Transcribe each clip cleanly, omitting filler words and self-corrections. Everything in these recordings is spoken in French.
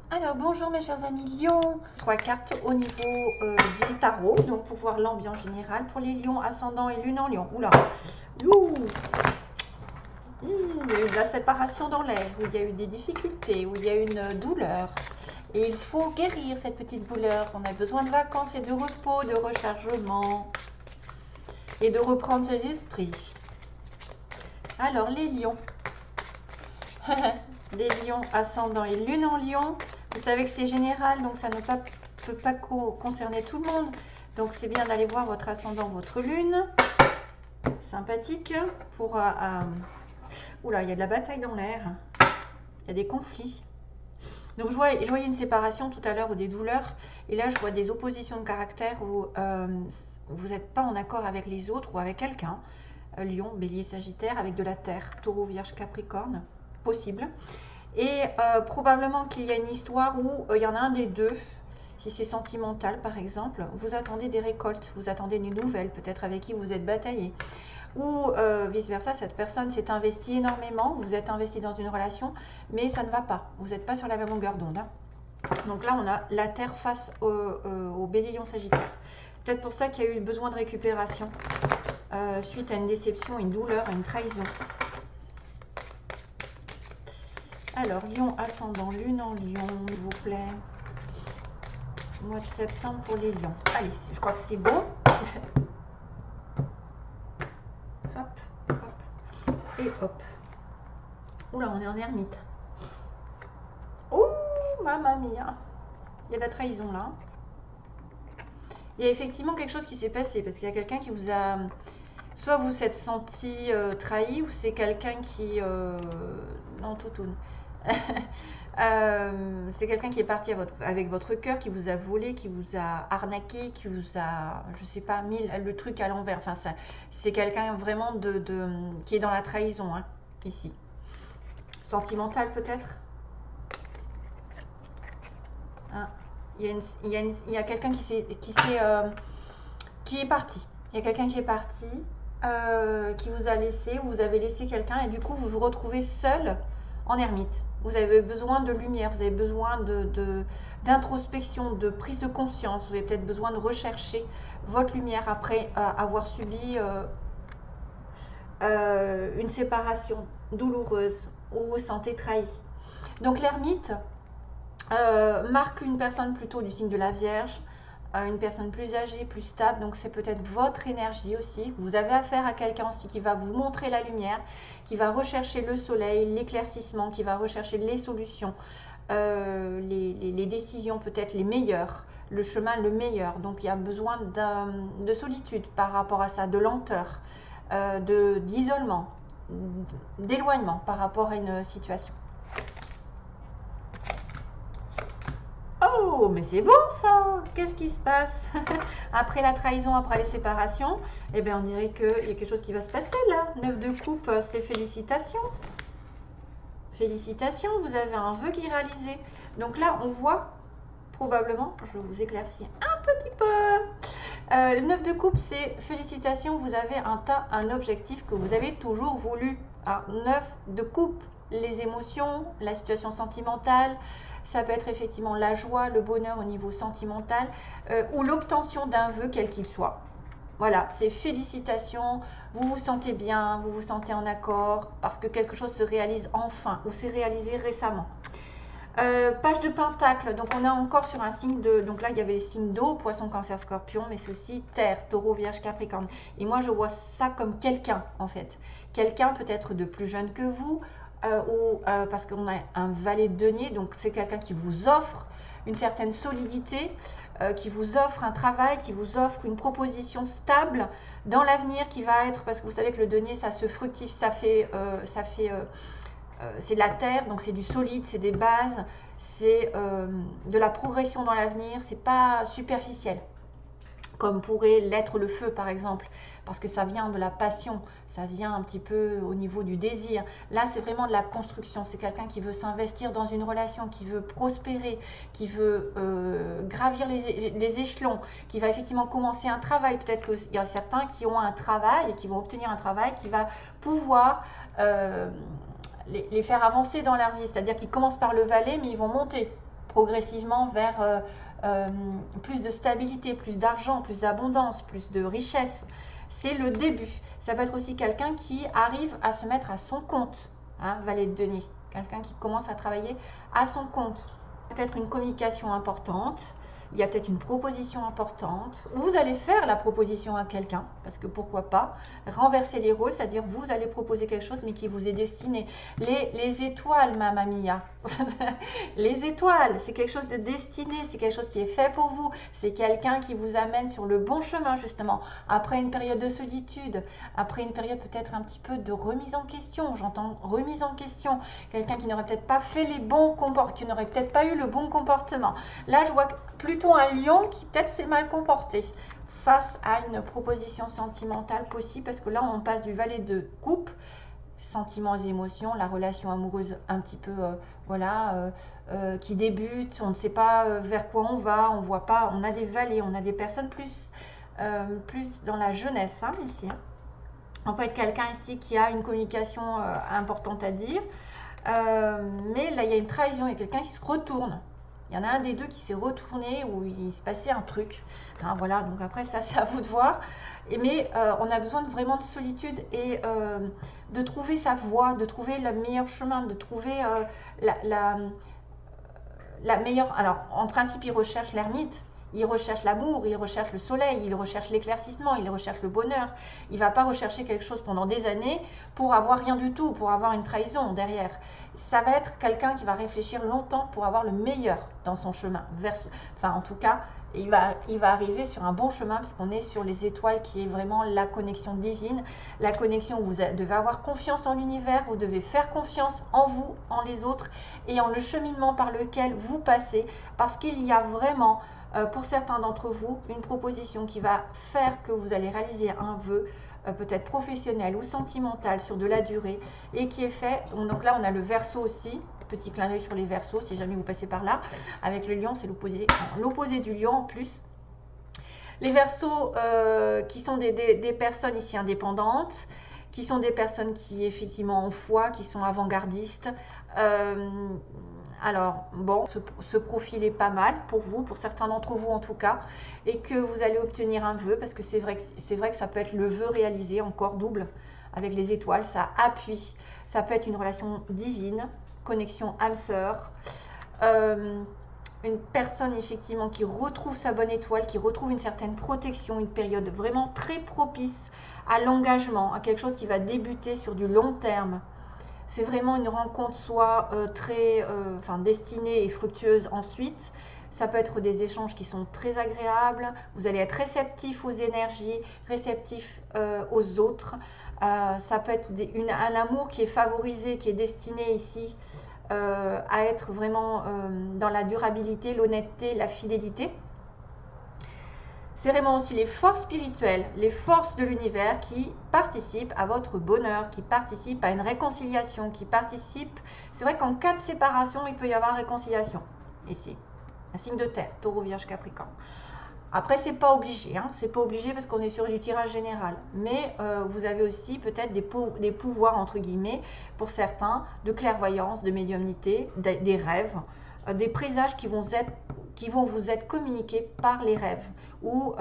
Alors bonjour mes chers amis Lions, 3 cartes au niveau du tarot, donc pour voir l'ambiance générale pour les lions, ascendant et lune en lion. Oula, ouh, il y a eu de la séparation dans l'air, où il y a eu des difficultés, où il y a eu une douleur. Et il faut guérir cette petite douleur. On a besoin de vacances et de repos, de rechargement et de reprendre ses esprits. Alors les lions, les lions ascendant et lune en lion. Vous savez que c'est général, donc ça ne peut pas concerner tout le monde. Donc c'est bien d'aller voir votre ascendant, votre lune. Sympathique pour... Oula, il y a de la bataille dans l'air. Il y a des conflits. Donc je voyais une séparation tout à l'heure ou des douleurs. Et là, je vois des oppositions de caractère où vous n'êtes pas en accord avec les autres ou avec quelqu'un. Lion, bélier, sagittaire, avec de la terre. Taureau, vierge, capricorne. Possible. Et probablement qu'il y a une histoire où il y en a un des deux, si c'est sentimental par exemple, vous attendez des récoltes, vous attendez une nouvelle, peut-être avec qui vous êtes bataillé. Ou vice-versa, cette personne s'est investie énormément, vous êtes investi dans une relation, mais ça ne va pas, vous n'êtes pas sur la même longueur d'onde. Hein. Donc là, on a la Terre face au Bélier Lion Sagittaire. Peut-être pour ça qu'il y a eu besoin de récupération, suite à une déception, une douleur, une trahison. Alors, Lion ascendant, lune en lion, s'il vous plaît. Mois de septembre pour les lions. Allez, je crois que c'est bon. Hop, hop, et hop. Oula, on est en ermite. Oh, mamma mia. Il y a de la trahison là. Il y a effectivement quelque chose qui s'est passé parce qu'il y a quelqu'un qui vous a... Soit vous êtes senti trahi ou c'est quelqu'un qui... Non, tout tourne. C'est quelqu'un qui est parti avec votre cœur, qui vous a volé, qui vous a arnaqué, qui vous a, je sais pas, mis le truc à l'envers. Enfin, c'est quelqu'un vraiment qui est dans la trahison, hein, ici. Sentimental peut-être. Hein, il y a quelqu'un qui est parti. Il y a quelqu'un qui est parti, qui vous a laissé, ou vous avez laissé quelqu'un, et du coup vous vous retrouvez seul en ermite. Vous avez besoin de lumière, vous avez besoin d'introspection, de prise de conscience. Vous avez peut-être besoin de rechercher votre lumière après avoir subi une séparation douloureuse ou vous vous sentez trahi. Donc l'ermite marque une personne plutôt du signe de la Vierge, une personne plus âgée, plus stable, donc c'est peut-être votre énergie aussi. Vous avez affaire à quelqu'un aussi qui va vous montrer la lumière, qui va rechercher le soleil, l'éclaircissement, qui va rechercher les solutions, les décisions peut-être les meilleures, le chemin le meilleur. Donc il y a besoin de solitude par rapport à ça, de lenteur, d'isolement, d'éloignement par rapport à une situation. Oh, mais c'est bon ça! Qu'est-ce qui se passe? Après la trahison, après les séparations, eh bien on dirait qu'il y a quelque chose qui va se passer là. 9 de coupe, c'est félicitations. Félicitations, vous avez un vœu qui est réalisé. Donc là, on voit probablement, je vous éclaircis un petit peu. Le 9 de coupe, c'est félicitations, vous avez un objectif que vous avez toujours voulu. 9 de coupe, les émotions, la situation sentimentale. Ça peut être effectivement la joie, le bonheur au niveau sentimental ou l'obtention d'un vœu quel qu'il soit. Voilà, c'est félicitations, vous vous sentez bien, vous vous sentez en accord parce que quelque chose se réalise enfin ou s'est réalisé récemment. Page de Pentacle, donc on est encore sur un signe de... Donc là, il y avait les signes d'eau, Poisson, Cancer, Scorpion, mais ceci, Terre, Taureau, Vierge, Capricorne. Et moi, je vois ça comme quelqu'un, en fait. Quelqu'un peut-être de plus jeune que vous, parce qu'on a un valet de denier, donc c'est quelqu'un qui vous offre une certaine solidité, qui vous offre un travail, qui vous offre une proposition stable dans l'avenir qui va être... Parce que vous savez que le denier, ça se fructifie, c'est de la terre, donc c'est du solide, c'est des bases, c'est de la progression dans l'avenir, c'est pas superficiel, comme pourrait l'être le feu par exemple, parce que ça vient de la passion, ça vient un petit peu au niveau du désir. Là, c'est vraiment de la construction, c'est quelqu'un qui veut s'investir dans une relation, qui veut prospérer, qui veut gravir les échelons, qui va effectivement commencer un travail. Peut-être qu'il y a certains qui ont un travail et qui vont obtenir un travail qui va pouvoir... les faire avancer dans leur vie, c'est-à-dire qu'ils commencent par le valet, mais ils vont monter progressivement vers plus de stabilité, plus d'argent, plus d'abondance, plus de richesse. C'est le début. Ça peut être aussi quelqu'un qui arrive à se mettre à son compte, hein, valet de denier. Quelqu'un qui commence à travailler à son compte. Peut-être une communication importante, il y a peut-être une proposition importante. Vous allez faire la proposition à quelqu'un, parce que pourquoi pas, renverser les rôles, c'est-à-dire vous allez proposer quelque chose mais qui vous est destiné. Les étoiles, Mamma Mia, les étoiles, c'est quelque chose de destiné, c'est quelque chose qui est fait pour vous, c'est quelqu'un qui vous amène sur le bon chemin justement, après une période de solitude, après une période peut-être un petit peu de remise en question, j'entends remise en question, quelqu'un qui n'aurait peut-être pas fait les bons comportements, qui n'aurait peut-être pas eu le bon comportement. Là, je vois plutôt un lion qui peut-être s'est mal comporté face à une proposition sentimentale possible, parce que là, on passe du valet de coupe, sentiments et émotions, la relation amoureuse un petit peu, voilà, qui débute, on ne sait pas vers quoi on va, on voit pas, on a des valets, on a des personnes plus dans la jeunesse, hein, ici. Hein. On peut être quelqu'un ici qui a une communication importante à dire, mais là, il y a une trahison, il y a quelqu'un qui se retourne. Il y en a un des deux qui s'est retourné où il se passait un truc. Hein, voilà, donc après, ça, c'est à vous de voir. Mais on a besoin vraiment de solitude et de trouver sa voie, de trouver le meilleur chemin, de trouver la meilleure... Alors, en principe, il recherche l'ermite. Il recherche l'amour, il recherche le soleil, il recherche l'éclaircissement, il recherche le bonheur. Il ne va pas rechercher quelque chose pendant des années pour avoir rien du tout, pour avoir une trahison derrière. Ça va être quelqu'un qui va réfléchir longtemps pour avoir le meilleur dans son chemin. Enfin, en tout cas, il va arriver sur un bon chemin puisqu'on est sur les étoiles qui est vraiment la connexion divine, la connexion où vous devez avoir confiance en l'univers, vous devez faire confiance en vous, en les autres et en le cheminement par lequel vous passez parce qu'il y a vraiment... pour certains d'entre vous, une proposition qui va faire que vous allez réaliser un vœu, peut-être professionnel ou sentimental sur de la durée, et qui est fait, donc là on a le Verseau aussi, petit clin d'œil sur les Verseaux, si jamais vous passez par là, avec le lion, c'est l'opposé du lion en plus. Les Verseaux qui sont des personnes ici indépendantes, qui sont des personnes qui effectivement ont foi, qui sont avant-gardistes, alors, bon, ce profil est pas mal pour vous, pour certains d'entre vous en tout cas, et que vous allez obtenir un vœu, parce que c'est vrai que ça peut être le vœu réalisé, encore double, avec les étoiles, ça appuie, ça peut être une relation divine, connexion âme-sœur, une personne effectivement qui retrouve sa bonne étoile, qui retrouve une certaine protection, une période vraiment très propice à l'engagement, à quelque chose qui va débuter sur du long terme. C'est vraiment une rencontre soit très destinée et fructueuse ensuite. Ça peut être des échanges qui sont très agréables. Vous allez être réceptif aux énergies, réceptif aux autres. Ça peut être un amour qui est favorisé, qui est destiné ici à être vraiment dans la durabilité, l'honnêteté, la fidélité. C'est vraiment aussi les forces spirituelles, les forces de l'univers qui participent à votre bonheur, qui participent à une réconciliation, qui participent... C'est vrai qu'en cas de séparation, il peut y avoir réconciliation, ici. Un signe de terre, Taureau, Vierge, Capricorne. Après, c'est pas obligé, hein, c'est pas obligé parce qu'on est sur du tirage général. Mais vous avez aussi peut-être des pouvoirs, entre guillemets, pour certains, de clairvoyance, de médiumnité, des rêves, des présages qui vont vous être communiqués par les rêves ou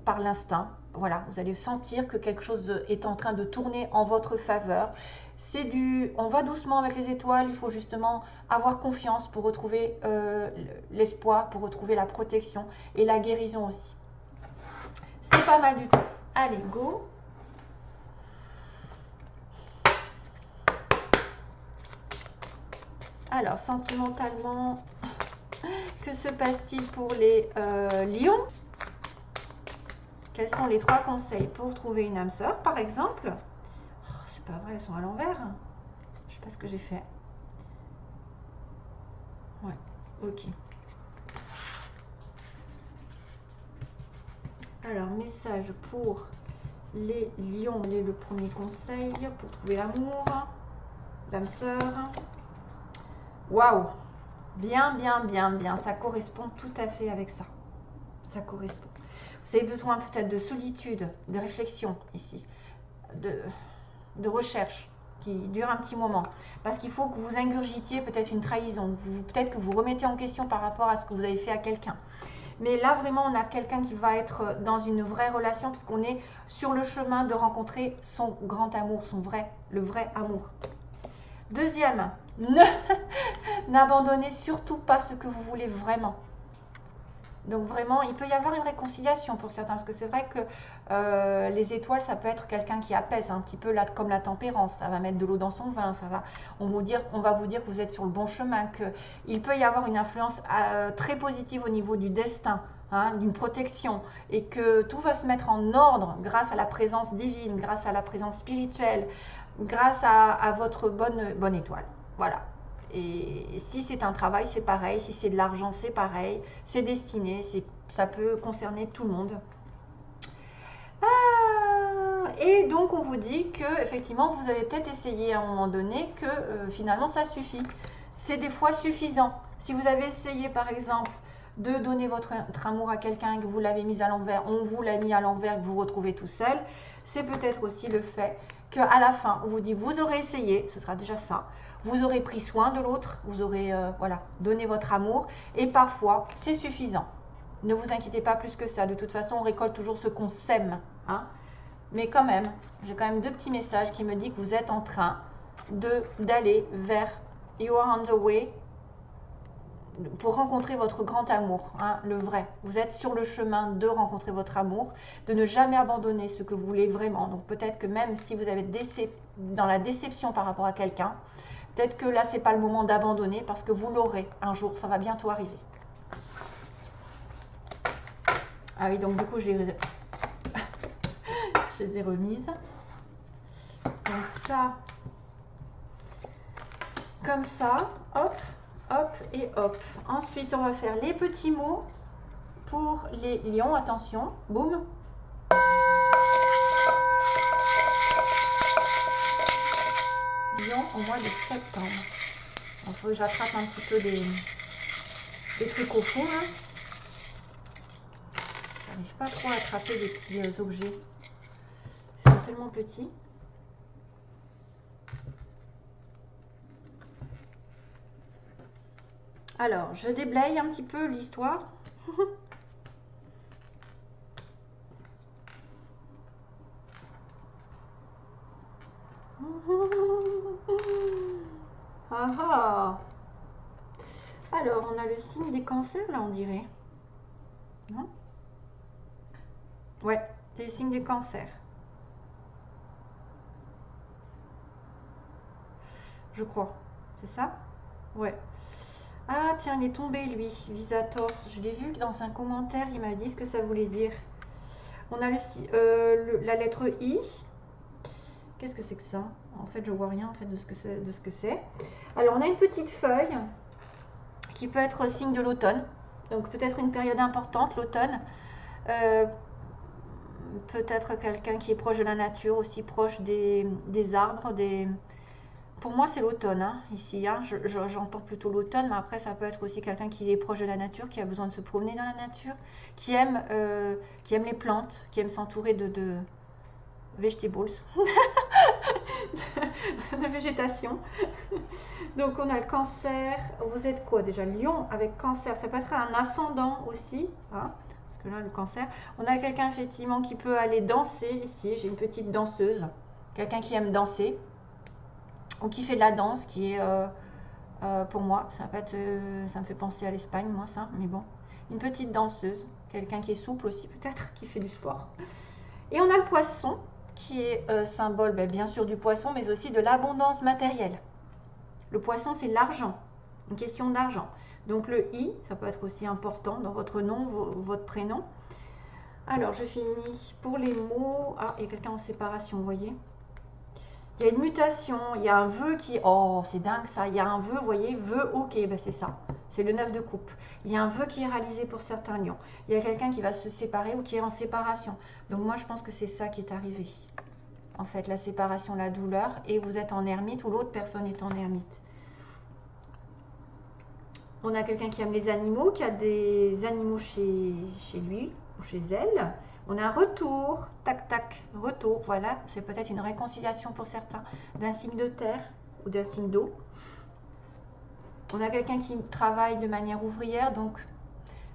par l'instinct. Voilà, vous allez sentir que quelque chose est en train de tourner en votre faveur. On va doucement avec les étoiles, il faut justement avoir confiance pour retrouver l'espoir, pour retrouver la protection et la guérison aussi. C'est pas mal du tout. Allez, go! Alors, sentimentalement, que se passe-t-il pour les lions? Quels sont les 3 conseils pour trouver une âme sœur, par exemple? Oh, c'est pas vrai, elles sont à l'envers. Je sais pas ce que j'ai fait. Ouais, ok. Alors, message pour les lions. Quel est le premier conseil pour trouver l'amour, l'âme sœur? Waouh! Bien, bien, bien, bien. Ça correspond tout à fait avec ça. Ça correspond. Vous avez besoin peut-être de solitude, de réflexion ici, de recherche. qui dure un petit moment. Parce qu'il faut que vous ingurgitiez peut-être une trahison, peut-être que vous remettez en question par rapport à ce que vous avez fait à quelqu'un. Mais là, vraiment, on a quelqu'un qui va être dans une vraie relation, puisqu'on est sur le chemin de rencontrer son grand amour, le vrai amour. Deuxième, n'abandonnez surtout pas ce que vous voulez vraiment. Donc vraiment, il peut y avoir une réconciliation pour certains, parce que c'est vrai que les étoiles, ça peut être quelqu'un qui apaise un petit peu, là, comme la tempérance. Ça va mettre de l'eau dans son vin, on va vous dire que vous êtes sur le bon chemin, qu'il peut y avoir une influence très positive au niveau du destin, hein, d'une protection, et que tout va se mettre en ordre grâce à la présence divine, grâce à la présence spirituelle, grâce à votre bonne étoile. Voilà. Et si c'est un travail, c'est pareil. Si c'est de l'argent, c'est pareil. C'est destiné, ça peut concerner tout le monde. Et donc, on vous dit que effectivement, vous avez peut-être essayé à un moment donné que finalement, ça suffit. C'est des fois suffisant. Si vous avez essayé, par exemple, de donner votre amour à quelqu'un et que vous l'avez mis à l'envers, on vous l'a mis à l'envers, que vous vous retrouvez tout seul, c'est peut-être aussi le fait qu'à la fin, on vous dit, vous aurez essayé, ce sera déjà ça. Vous aurez pris soin de l'autre, vous aurez voilà, donné votre amour, et parfois c'est suffisant. Ne vous inquiétez pas plus que ça. De toute façon, on récolte toujours ce qu'on sème. Hein. Mais quand même, j'ai quand même deux petits messages qui me disent que vous êtes en train d'aller vers You are on the way pour rencontrer votre grand amour, hein, le vrai. Vous êtes sur le chemin de rencontrer votre amour, de ne jamais abandonner ce que vous voulez vraiment. Donc peut-être que même si vous avez dans la déception par rapport à quelqu'un, peut-être que là, ce n'est pas le moment d'abandonner parce que vous l'aurez un jour, ça va bientôt arriver. Ah oui, donc du coup, je les ai remises. Donc ça, comme ça, hop, hop et hop. Ensuite, on va faire les petits mots pour les lions. Attention, boum. Lion au mois de septembre. Il faut que j'attrape un petit peu des trucs au fond. J'arrive pas trop à attraper des petits objets. Ils sont tellement petits. Alors, je déblaye un petit peu l'histoire. Ah ah. Alors, on a le signe des cancers, là, on dirait. Non? Ouais, des signes des cancers. Je crois. C'est ça? Ouais. Ah, tiens, il est tombé, lui, Visator. Je l'ai vu que dans un commentaire, il m'a dit ce que ça voulait dire. On a la lettre I. Qu'est-ce que c'est que ça? En fait, je vois rien en fait de ce que c'est. Alors, on a une petite feuille qui peut être signe de l'automne. Donc, peut-être une période importante, l'automne. Peut-être quelqu'un qui est proche de la nature, aussi proche des arbres. Pour moi, c'est l'automne, hein, ici. Hein. J'entends plutôt l'automne, mais après, ça peut être aussi quelqu'un qui est proche de la nature, qui a besoin de se promener dans la nature, qui aime les plantes, qui aime s'entourer de vegetables, de végétation. Donc, on a le cancer. Vous êtes quoi déjà? Lion avec cancer. Ça peut être un ascendant aussi. Hein, parce que là, le cancer. On a quelqu'un, effectivement, qui peut aller danser ici. J'ai une petite danseuse. Quelqu'un qui aime danser. Ou qui fait de la danse, qui est, pour moi, ça me fait penser à l'Espagne, moi, ça. Mais bon, une petite danseuse. Quelqu'un qui est souple aussi, peut-être, qui fait du sport. Et on a le poisson, qui est symbole bien sûr du poisson, mais aussi de l'abondance matérielle. Le poisson, c'est l'argent, une question d'argent. Donc le I, ça peut être aussi important dans votre nom, votre prénom. Alors, je finis pour les mots. Ah, il y a quelqu'un en séparation, vous voyez. Il y a une mutation, il y a un vœu qui... Oh, c'est dingue ça. Il y a un vœu, vous voyez, vœu ok, ben c'est ça. C'est le 9 de coupe. Il y a un vœu qui est réalisé pour certains lions. Il y a quelqu'un qui va se séparer ou qui est en séparation. Donc moi, je pense que c'est ça qui est arrivé. En fait, la séparation, la douleur, et vous êtes en ermite ou l'autre personne est en ermite. On a quelqu'un qui aime les animaux, qui a des animaux chez lui. ou chez elle. On a un retour, tac tac, retour, voilà, c'est peut-être une réconciliation pour certains d'un signe de terre ou d'un signe d'eau. On a quelqu'un qui travaille de manière ouvrière, donc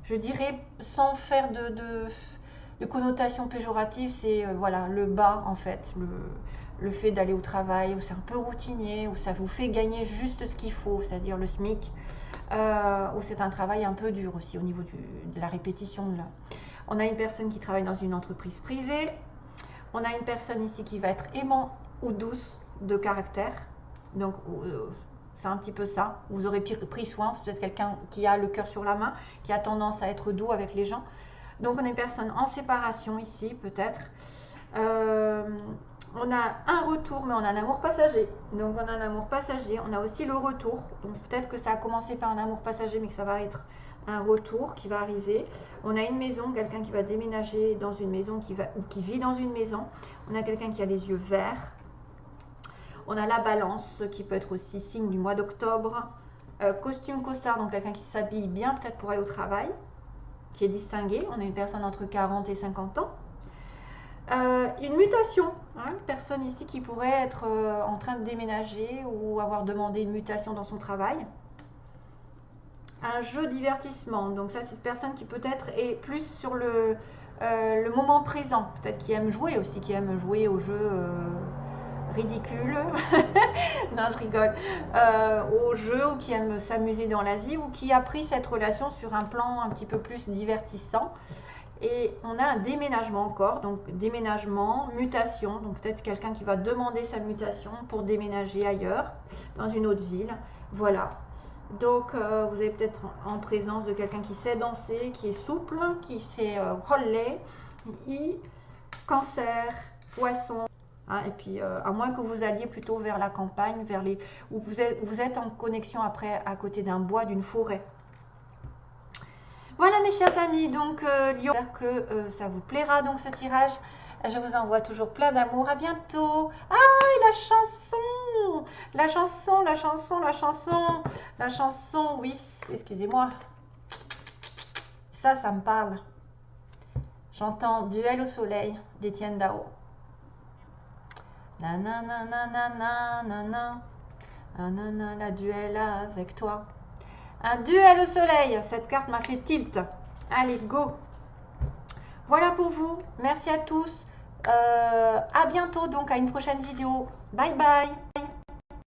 je dirais sans faire de connotation péjorative, c'est voilà, le bas en fait, le fait d'aller au travail, où c'est un peu routinier, où ça vous fait gagner juste ce qu'il faut, c'est-à-dire le SMIC, où c'est un travail un peu dur aussi au niveau de la répétition. Là. On a une personne qui travaille dans une entreprise privée. On a une personne ici qui va être aimant ou douce de caractère. Donc, c'est un petit peu ça. Vous aurez pris soin. C'est peut-être quelqu'un qui a le cœur sur la main, qui a tendance à être doux avec les gens. Donc, on a une personne en séparation ici, peut-être. On a un retour, mais on a un amour passager. Donc, on a un amour passager. On a aussi le retour. Donc, peut-être que ça a commencé par un amour passager, mais que ça va être un retour qui va arriver. On a une maison, quelqu'un qui va déménager dans une maison, qui vit dans une maison. On a quelqu'un qui a les yeux verts. On a la balance, qui peut être aussi signe du mois d'octobre. Costume costard, donc quelqu'un qui s'habille bien peut-être pour aller au travail, qui est distingué. On a une personne entre 40 et 50 ans. Une mutation, hein, une personne ici qui pourrait être en train de déménager ou avoir demandé une mutation dans son travail. Un jeu divertissement, donc ça c'est une personne qui peut-être est plus sur le moment présent, peut-être qui aime jouer aussi, qui aime jouer aux jeux ridicules, non je rigole, aux jeux, ou qui aime s'amuser dans la vie, ou qui a pris cette relation sur un plan un petit peu plus divertissant. Et on a un déménagement encore, donc déménagement, mutation, donc peut-être quelqu'un qui va demander sa mutation pour déménager ailleurs, dans une autre ville, voilà. Donc vous avez peut-être en présence de quelqu'un qui sait danser, qui est souple, qui sait roller, cancer, poisson, hein, et puis à moins que vous alliez plutôt vers la campagne, vers les, où vous êtes en connexion après à côté d'un bois, d'une forêt. Voilà mes chers amis, donc Lion, j'espère que ça vous plaira donc ce tirage. Je vous envoie toujours plein d'amour, à bientôt. Ah, et la chanson, la chanson, la chanson, la chanson, la chanson, oui, excusez-moi. Ça me parle. J'entends Duel au soleil d'Étienne Dao. Nanana, nanana, nanana, nanana, la duel avec toi. Un duel au soleil, cette carte m'a fait tilt. Allez, go. Voilà pour vous. Merci à tous. À bientôt donc à une prochaine vidéo. Bye bye.